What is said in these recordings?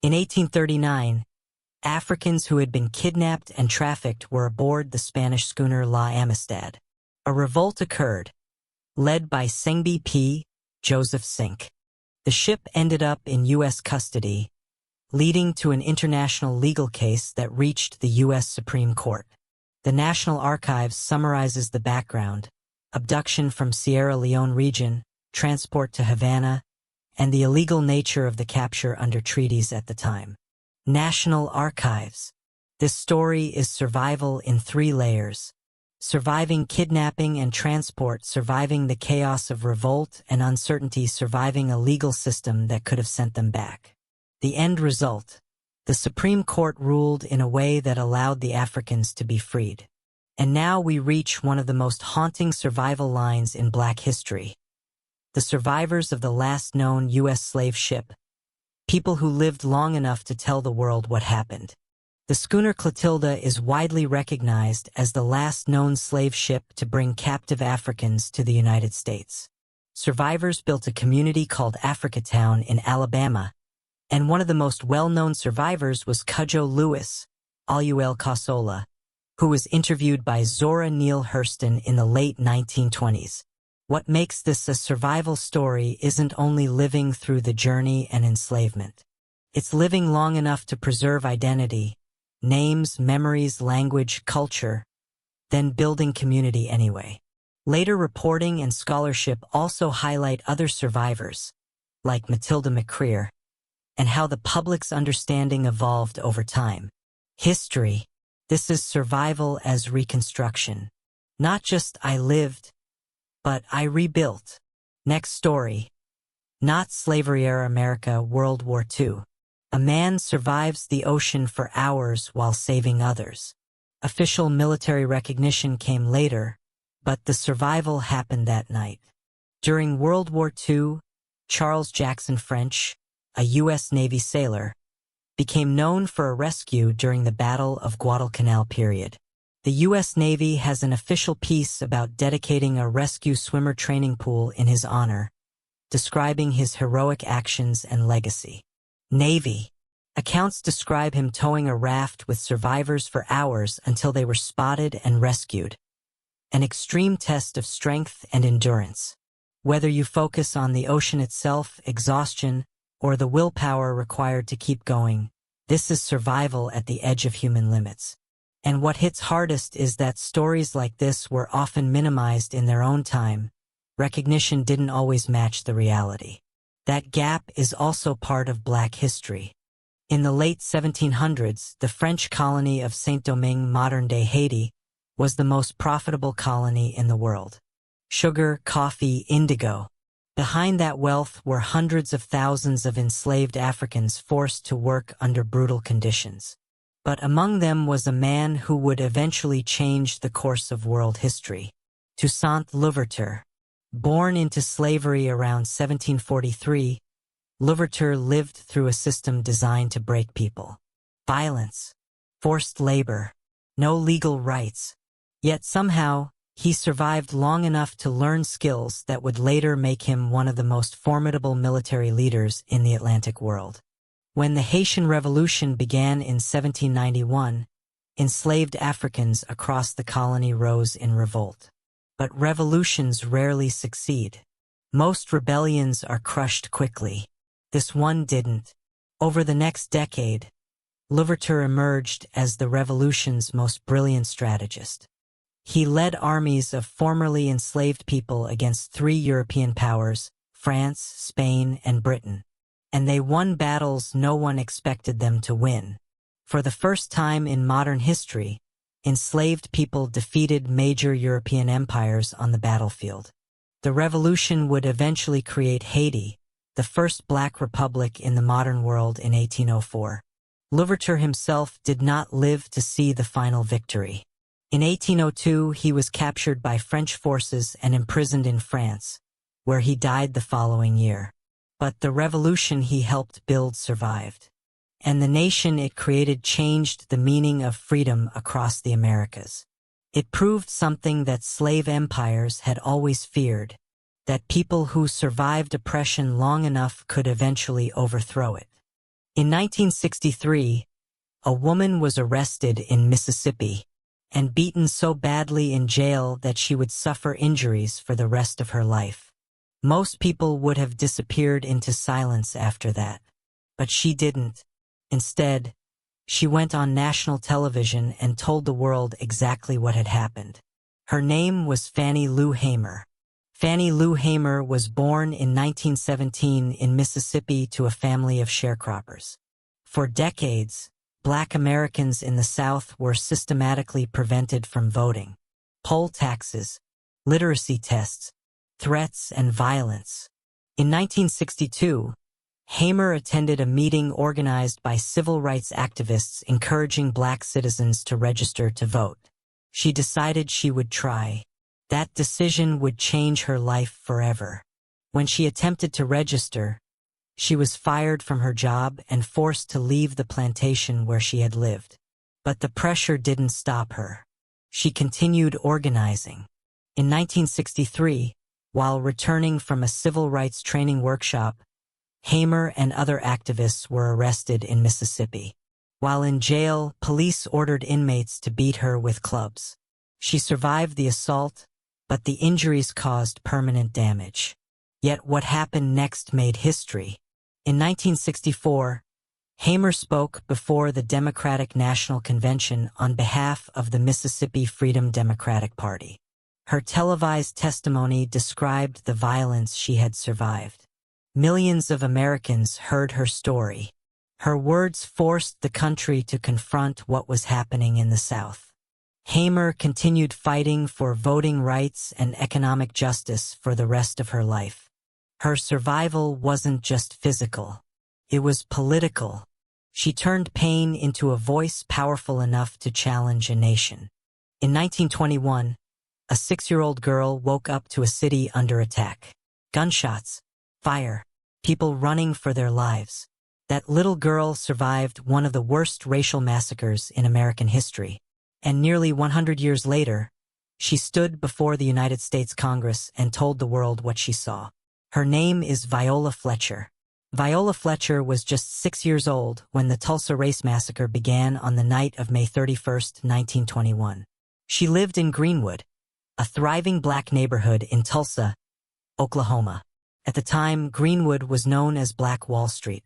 In 1839, Africans who had been kidnapped and trafficked were aboard the Spanish schooner La Amistad. A revolt occurred, led by Sengbe P. Joseph Sink. The ship ended up in U.S. custody, leading to an international legal case that reached the U.S. Supreme Court. The National Archives summarizes the background: abduction from Sierra Leone region, transport to Havana, and the illegal nature of the capture under treaties at the time. National Archives. This story is survival in 3 layers. Surviving kidnapping and transport, surviving the chaos of revolt and uncertainty, surviving a legal system that could have sent them back. The end result: the Supreme Court ruled in a way that allowed the Africans to be freed. And now we reach one of the most haunting survival lines in Black history. The survivors of the last known U.S. slave ship, people who lived long enough to tell the world what happened. The schooner Clotilda is widely recognized as the last known slave ship to bring captive Africans to the United States. Survivors built a community called Africatown in Alabama, and one of the most well-known survivors was Cudjoe Lewis, Oluel Kasola, who was interviewed by Zora Neale Hurston in the late 1920s. What makes this a survival story isn't only living through the journey and enslavement. It's living long enough to preserve identity, names, memories, language, culture, then building community anyway. Later reporting and scholarship also highlight other survivors, like Matilda McCreer, and how the public's understanding evolved over time. History. This is survival as reconstruction. Not just I lived, but I rebuilt. Next story. Not slavery-era America, World War II. A man survives the ocean for hours while saving others. Official military recognition came later, but the survival happened that night. During World War II, Charles Jackson French, a U.S. Navy sailor, became known for a rescue during the Battle of Guadalcanal period. The U.S. Navy has an official piece about dedicating a rescue swimmer training pool in his honor, describing his heroic actions and legacy. Navy. Accounts describe him towing a raft with survivors for hours until they were spotted and rescued. An extreme test of strength and endurance. Whether you focus on the ocean itself, exhaustion, or the willpower required to keep going, this is survival at the edge of human limits. And what hits hardest is that stories like this were often minimized in their own time. Recognition didn't always match the reality. That gap is also part of Black history. In the late 1700s, the French colony of Saint-Domingue, modern-day Haiti, was the most profitable colony in the world. Sugar, coffee, indigo. Behind that wealth were hundreds of thousands of enslaved Africans forced to work under brutal conditions. But among them was a man who would eventually change the course of world history. Toussaint Louverture. Born into slavery around 1743, Louverture lived through a system designed to break people. Violence, forced labor, no legal rights. Yet somehow, he survived long enough to learn skills that would later make him one of the most formidable military leaders in the Atlantic world. When the Haitian Revolution began in 1791, enslaved Africans across the colony rose in revolt. But revolutions rarely succeed. Most rebellions are crushed quickly. This one didn't. Over the next decade, Louverture emerged as the revolution's most brilliant strategist. He led armies of formerly enslaved people against 3 European powers, France, Spain, and Britain. And they won battles no one expected them to win. For the first time in modern history, enslaved people defeated major European empires on the battlefield. The revolution would eventually create Haiti, the first Black republic in the modern world, in 1804. Louverture himself did not live to see the final victory. In 1802, he was captured by French forces and imprisoned in France, where he died the following year. But the revolution he helped build survived. And the nation it created changed the meaning of freedom across the Americas. It proved something that slave empires had always feared, that people who survived oppression long enough could eventually overthrow it. In 1963, a woman was arrested in Mississippi and beaten so badly in jail that she would suffer injuries for the rest of her life. Most people would have disappeared into silence after that, but she didn't. Instead, she went on national television and told the world exactly what had happened. Her name was Fannie Lou Hamer. Fannie Lou Hamer was born in 1917 in Mississippi to a family of sharecroppers. For decades, Black Americans in the South were systematically prevented from voting. Poll taxes, literacy tests, threats, and violence. In 1962, Hamer attended a meeting organized by civil rights activists encouraging Black citizens to register to vote. She decided she would try. That decision would change her life forever. When she attempted to register, she was fired from her job and forced to leave the plantation where she had lived. But the pressure didn't stop her. She continued organizing. In 1963, while returning from a civil rights training workshop, Hamer and other activists were arrested in Mississippi. While in jail, police ordered inmates to beat her with clubs. She survived the assault, but the injuries caused permanent damage. Yet what happened next made history. In 1964, Hamer spoke before the Democratic National Convention on behalf of the Mississippi Freedom Democratic Party. Her televised testimony described the violence she had survived. Millions of Americans heard her story. Her words forced the country to confront what was happening in the South. Hamer continued fighting for voting rights and economic justice for the rest of her life. Her survival wasn't just physical. It was political. She turned pain into a voice powerful enough to challenge a nation. In 1921, a 6-year-old girl woke up to a city under attack. Gunshots, fire, people running for their lives. That little girl survived one of the worst racial massacres in American history. And nearly 100 years later, she stood before the United States Congress and told the world what she saw. Her name is Viola Fletcher. Viola Fletcher was just 6 years old when the Tulsa Race Massacre began on the night of May 31, 1921. She lived in Greenwood, a thriving Black neighborhood in Tulsa, Oklahoma. At the time, Greenwood was known as Black Wall Street.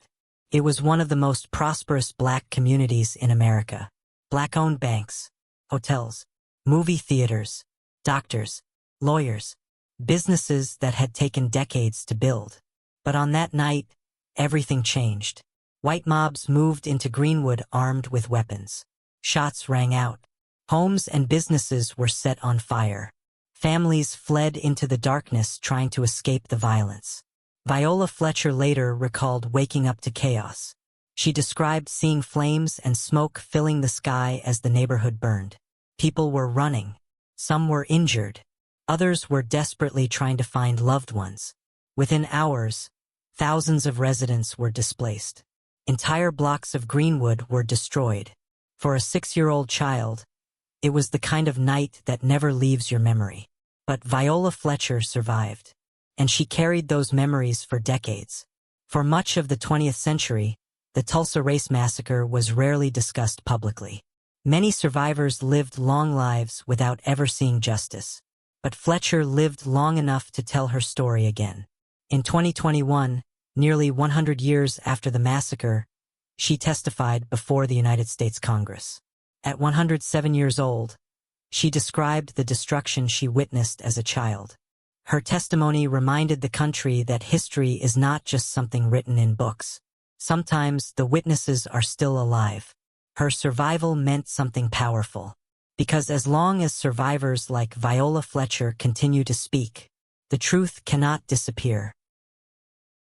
It was one of the most prosperous Black communities in America. Black-owned banks, hotels, movie theaters, doctors, lawyers, businesses that had taken decades to build. But on that night, everything changed. White mobs moved into Greenwood armed with weapons. Shots rang out. Homes and businesses were set on fire. Families fled into the darkness trying to escape the violence. Viola Fletcher later recalled waking up to chaos. She described seeing flames and smoke filling the sky as the neighborhood burned. People were running. Some were injured. Others were desperately trying to find loved ones. Within hours, thousands of residents were displaced. Entire blocks of Greenwood were destroyed. For a 6-year-old child, it was the kind of night that never leaves your memory. But Viola Fletcher survived, and she carried those memories for decades. For much of the 20th century, the Tulsa Race Massacre was rarely discussed publicly. Many survivors lived long lives without ever seeing justice. But Fletcher lived long enough to tell her story again. In 2021, nearly 100 years after the massacre, she testified before the United States Congress. At 107 years old, she described the destruction she witnessed as a child. Her testimony reminded the country that history is not just something written in books. Sometimes the witnesses are still alive. Her survival meant something powerful. Because as long as survivors like Viola Fletcher continue to speak, the truth cannot disappear.